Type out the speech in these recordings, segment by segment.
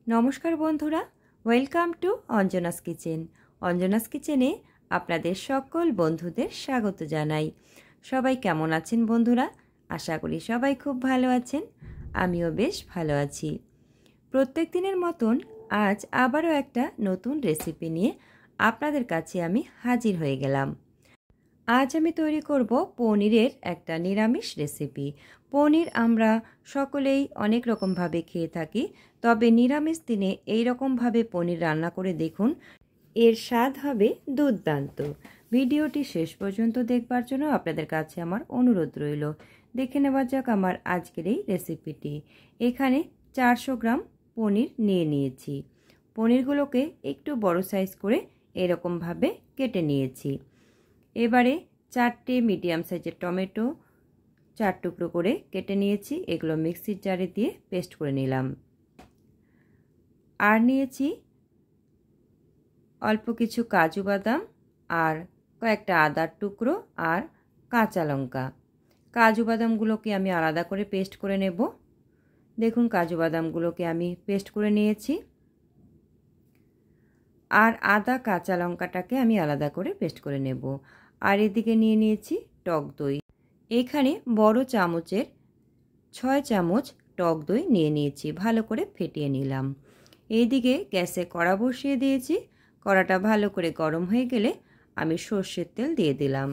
নমস্কার বন্ধুরা, welcome to Anjana's kitchen. Anjana's কিচেনে আপনাদের সকল বন্ধুদের স্বাগত জানাই। সবাই কেমন আছেন বন্ধুরা? আশা করি সবাই খুব ভালো আছেন। আমিও বেশ ভালো আছি। প্রত্যেক দিনের মতন আজ আবারও একটা নতুন রেসিপি নিয়ে আপনাদের কাছে আমি হাজির হয়ে গেলাম। আজ আমি তৈরি করব পনিরের একটা নিরামিষ রেসিপি। পনির আমরা সকলেই অনেক রকমভাবে খেয়ে থাকি, তবে নিরামিষ দিনে এই রকমভাবে পনির রান্না করে দেখুন, এর স্বাদ হবে দুর্দান্ত। ভিডিওটি শেষ পর্যন্ত দেখবার জন্য আপনাদের কাছে আমার অনুরোধ রইল। দেখে নেওয়া যাক আমার আজকের এই রেসিপিটি। এখানে 400 গ্রাম পনির নিয়ে নিয়েছি। পনিরগুলোকে একটু বড় সাইজ করে এরকমভাবে কেটে নিয়েছি। এবারে 4টে মিডিয়াম সাইজের টমেটো 4 টুকরো করে কেটে নিয়েছি, এগুলো মিক্সির জারে দিয়ে পেস্ট করে নিলাম। আর নিয়েছি অল্প কিছু কাজু বাদাম আর কয়েকটা আদার টুকরো আর কাঁচা লঙ্কা। কাজু বাদামগুলোকে আমি আলাদা করে পেস্ট করে নেব। দেখুন, কাজু বাদামগুলোকে আমি পেস্ট করে নিয়েছি, আর আদা কাঁচা লঙ্কাটাকে আমি আলাদা করে পেস্ট করে নেব। আর এদিকে নিয়ে নিয়েছি টক দই। এখানে বড় চামচের 6 চামচ টক দই নিয়ে নিয়েছি, ভালো করে ফেটিয়ে নিলাম। এইদিকে গ্যাসে কড়া বসিয়ে দিয়েছি। কড়াটা ভালো করে গরম হয়ে গেলে আমি সর্ষের তেল দিয়ে দিলাম।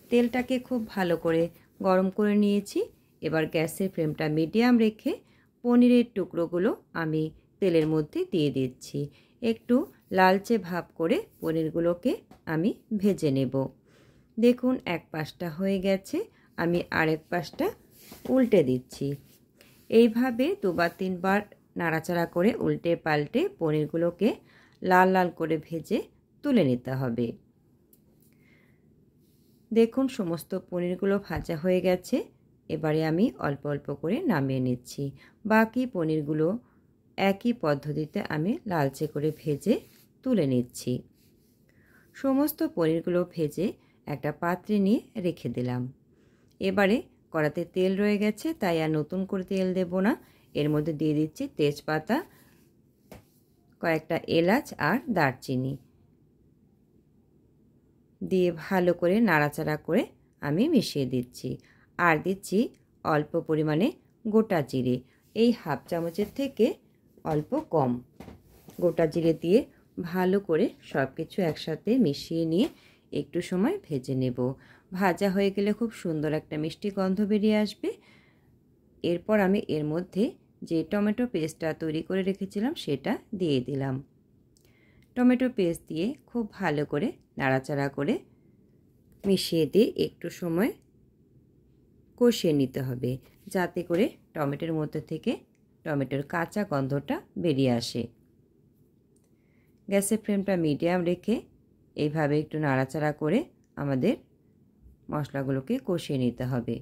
তেলটাকে খুব ভালো করে গরম করে নিয়েছি। এবার গ্যাসের ফ্লেমটা মিডিয়াম রেখে পনিরের টুকরোগুলো আমি তেলের মধ্যে দিয়ে দিচ্ছি। একটু লালচে ভাব করে পনিরগুলোকে আমি ভেজে নেব। দেখুন, এক পাশটা হয়ে গেছে, আমি আরেক পাশটা উল্টে দিচ্ছি। এইভাবে 2 বা 3 বার নাড়াচাড়া করে উল্টে পাল্টে পনিরগুলোকে লাল লাল করে ভেজে তুলে নিতে হবে। দেখুন, সমস্ত পনিরগুলো ভাজা হয়ে গেছে। এবারে আমি অল্প অল্প করে নামিয়ে নিচ্ছি। বাকি পনিরগুলো একই পদ্ধতিতে আমি লালচে করে ভেজে তুলে নিচ্ছি। সমস্ত পনিরগুলো ভেজে একটা পাত্রে নিয়ে রেখে দিলাম। এবারে কড়াতে তেল রয়ে গেছে, তাই আর নতুন করে তেল দেব না। এর মধ্যে দিয়ে দিচ্ছি তেজপাতা, কয়েকটা এলাচ আর দারচিনি দিয়ে ভালো করে নাড়াচাড়া করে আমি মিশিয়ে দিচ্ছি। আর দিচ্ছি অল্প পরিমাণে গোটা জিরে, এই হাফ চামচের থেকে অল্প কম গোটা জিরে দিয়ে ভালো করে সব কিছু একসাথে মিশিয়ে নিয়ে একটু সময় ভেজে নেব। ভাজা হয়ে গেলে খুব সুন্দর একটা মিষ্টি গন্ধ বেরিয়ে আসবে। এরপর আমি এর মধ্যে যে টমেটো পেস্টটা তৈরি করে রেখেছিলাম সেটা দিয়ে দিলাম। টমেটো পেস্ট দিয়ে খুব ভালো করে নাড়াচাড়া করে মিশিয়ে দিয়ে একটু সময় কষিয়ে নিতে হবে, যাতে করে টমেটোর মধ্যে থেকে টমেটোর কাঁচা গন্ধটা বেরিয়ে আসে। গ্যাসের ফ্লেমটা মিডিয়াম রেখে এইভাবে একটু নাড়াচাড়া করে আমাদের মশলাগুলোকে কষিয়ে নিতে হবে।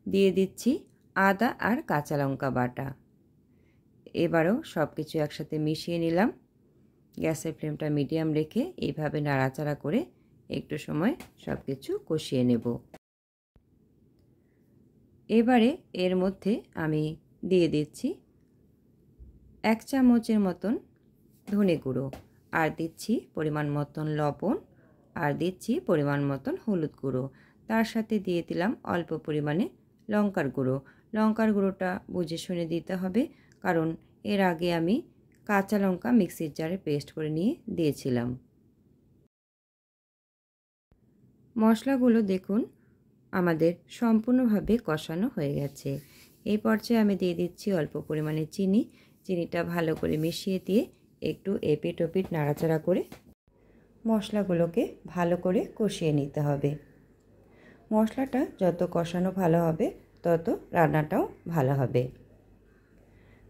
দিয়ে দিচ্ছি আদা আর কাঁচা লঙ্কা বাটা। এবারও সব কিছু একসাথে মিশিয়ে নিলাম। গ্যাসের ফ্লেমটা মিডিয়াম রেখে এইভাবে নাড়াচাড়া করে একটু সময় সব কিছু কষিয়ে নেব। এবারে এর মধ্যে আমি দিয়ে দিচ্ছি 1 চামচের মতন ধনে গুঁড়ো, আর দিচ্ছি পরিমাণ মতন লবণ, আর দিচ্ছি পরিমাণ মতন হলুদ গুঁড়ো। তার সাথে দিয়ে দিলাম অল্প পরিমাণে লঙ্কার গুঁড়ো। লঙ্কার গুঁড়োটা বুঝে শুনে দিতে হবে, কারণ এর আগে আমি কাঁচা লঙ্কা মিক্সির জারে পেস্ট করে নিয়ে দিয়েছিলাম। মশলাগুলো দেখুন আমাদের সম্পূর্ণভাবে কষানো হয়ে গেছে। এই পর্যায়ে আমি দিয়ে দিচ্ছি অল্প পরিমাণে চিনি। চিনিটা ভালো করে মিশিয়ে দিয়ে একটু এপিট ওপিট নাড়াচাড়া করে মশলাগুলোকে ভালো করে কষিয়ে নিতে হবে। মশলাটা যত কষানো ভালো হবে তত রান্নাটাও ভালো হবে।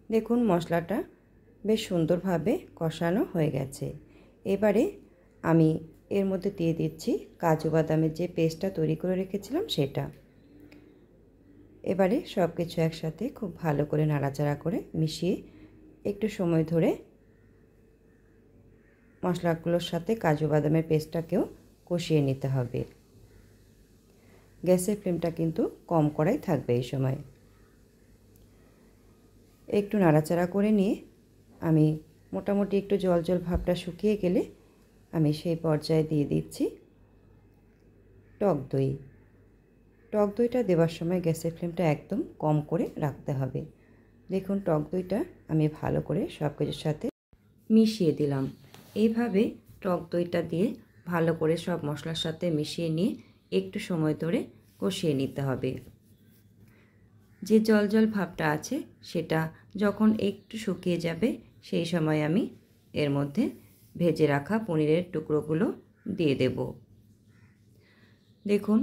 দেখুন, মশলাটা বেশ সুন্দরভাবে কষানো হয়ে গেছে। এবারে আমি এর মধ্যে দিয়ে দিচ্ছি কাজু বাদামের যে পেস্টটা তৈরি করে রেখেছিলাম সেটা। এবারে সব কিছু একসাথে খুব ভালো করে নাড়াচাড়া করে মিশিয়ে একটু সময় ধরে মশলাগুলোর সাথে কাজু বাদামের পেস্টটাকেও কষিয়ে নিতে হবে। গ্যাসের ফ্লেমটা কিন্তু কম করাই থাকবে এই সময়। একটু নাড়াচাড়া করে নিয়ে আমি মোটামুটি একটু জল জল ভাবটা শুকিয়ে গেলে আমি সেই পর্যায়ে দিয়ে দিচ্ছি টক দই। টক দইটা দেওয়ার সময় গ্যাসের ফ্লেমটা একদম কম করে রাখতে হবে। দেখুন টক দইটা আমি ভালো করে সব কিছুর সাথে মিশিয়ে দিলাম। এইভাবে টক দইটা দিয়ে ভালো করে সব মশলার সাথে মিশিয়ে নিয়ে একটু সময় ধরে কষিয়ে নিতে হবে। যে জল জল ভাবটা আছে সেটা যখন একটু শুকিয়ে যাবে সেই সময় আমি এর মধ্যে ভেজে রাখা পনিরের টুকরোগুলো দিয়ে দেব। দেখুন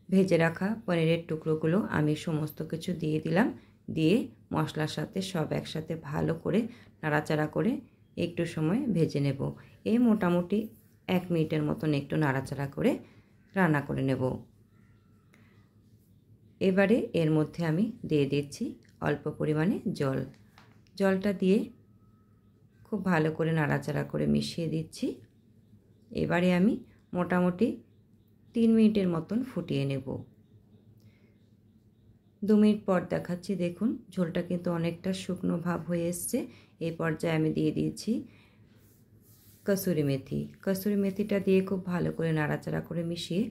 ভেজে রাখা পনিরের টুকরোগুলো আমি সমস্ত কিছু দিয়ে দিলাম। দিয়ে মশলার সাথে সব একসাথে ভালো করে নাড়াচাড়া করে একটু সময় ভেজে নেব। এই মোটামুটি 1 মিনিটের মতন একটু নাড়াচাড়া করে রান্না করে নেব। এবারে এর মধ্যে আমি দিয়ে দিচ্ছি অল্প পরিমাণে জল। জলটা দিয়ে খুব ভালো করে নাড়াচাড়া করে মিশিয়ে দিচ্ছি। এবারে আমি মোটামুটি 3 মিনিটের মতন ফুটিয়ে নেব। 2 মিনিট পর দেখাচ্ছি। দেখুন ঝোলটা কিন্তু অনেকটা শুকনো ভাব হয়ে এসছে। এই পর্যায়ে আমি দিয়ে দিয়েছি কসুরি মেথি। কসুরি মেথিটা দিয়ে খুব ভালো করে নাড়াচাড়া করে মিশিয়ে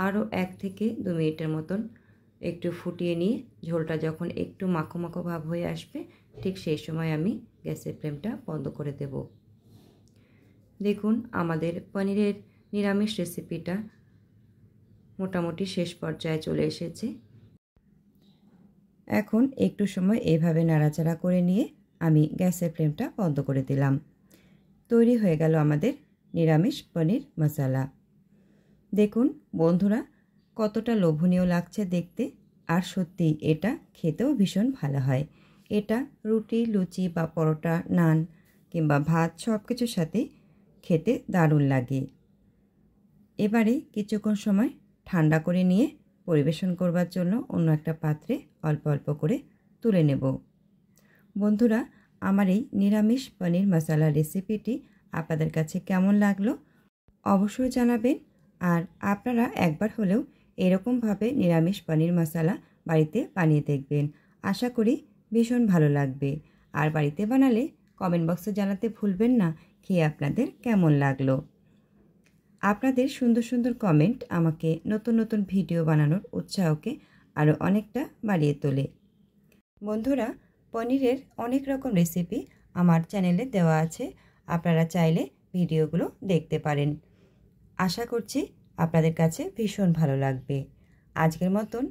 আরও 1 থেকে 2 মিনিটের মতন একটু ফুটিয়ে নিয়ে ঝোলটা যখন একটু মাখো মাখো ভাব হয়ে আসবে ঠিক সেই সময় আমি গ্যাসের ফ্লেমটা বন্ধ করে দেব। দেখুন আমাদের পনিরের নিরামিষ রেসিপিটা মোটামুটি শেষ পর্যায়ে চলে এসেছে। এখন একটু সময় এইভাবে নাড়াচাড়া করে নিয়ে আমি গ্যাসের ফ্লেমটা বন্ধ করে দিলাম। তৈরি হয়ে গেল আমাদের নিরামিষ পনির মশলা। দেখুন বন্ধুরা কতটা লোভনীয় লাগছে দেখতে, আর সত্যি এটা খেতেও ভীষণ ভালো হয়। এটা রুটি, লুচি বা পরোটা, নান কিংবা ভাত সব কিছুর সাথে খেতে দারুণ লাগে। এবারে কিছুক্ষণ সময় ঠান্ডা করে নিয়ে পরিবেশন করবার জন্য অন্য একটা পাত্রে অল্প অল্প করে তুলে নেব। বন্ধুরা আমার এই নিরামিষ পনির মশলা রেসিপিটি আপনাদের কাছে কেমন লাগলো অবশ্যই জানাবেন। আর আপনারা একবার হলেও এরকমভাবে নিরামিষ পনির মশলা বাড়িতে বানিয়ে দেখবেন। আশা করি ভীষণ ভালো লাগবে। আর বাড়িতে বানালে কমেন্ট বক্সে জানাতে ভুলবেন না খেয়ে আপনাদের কেমন লাগলো। আপনাদের সুন্দর সুন্দর কমেন্ট আমাকে নতুন নতুন ভিডিও বানানোর উৎসাহকে আরও অনেকটা বাড়িয়ে তোলে। বন্ধুরা পনিরের অনেক রকম রেসিপি আমার চ্যানেলে দেওয়া আছে, আপনারা চাইলে ভিডিওগুলো দেখতে পারেন। আশা করছি আপনাদের কাছে ভীষণ ভালো লাগবে। আজকের মতন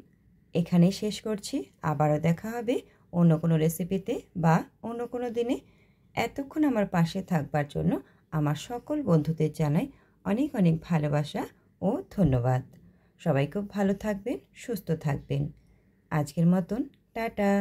এখানেই শেষ করছি। আবারও দেখা হবে অন্য কোনো রেসিপিতে বা অন্য কোনো দিনে। এতক্ষণ আমার পাশে থাকবার জন্য আমার সকল বন্ধুদের জানাই অনেক অনেক ভালোবাসা ও ধন্যবাদ। সবাই খুব ভালো থাকবেন, সুস্থ থাকবেন। আজকের মতন টাটা।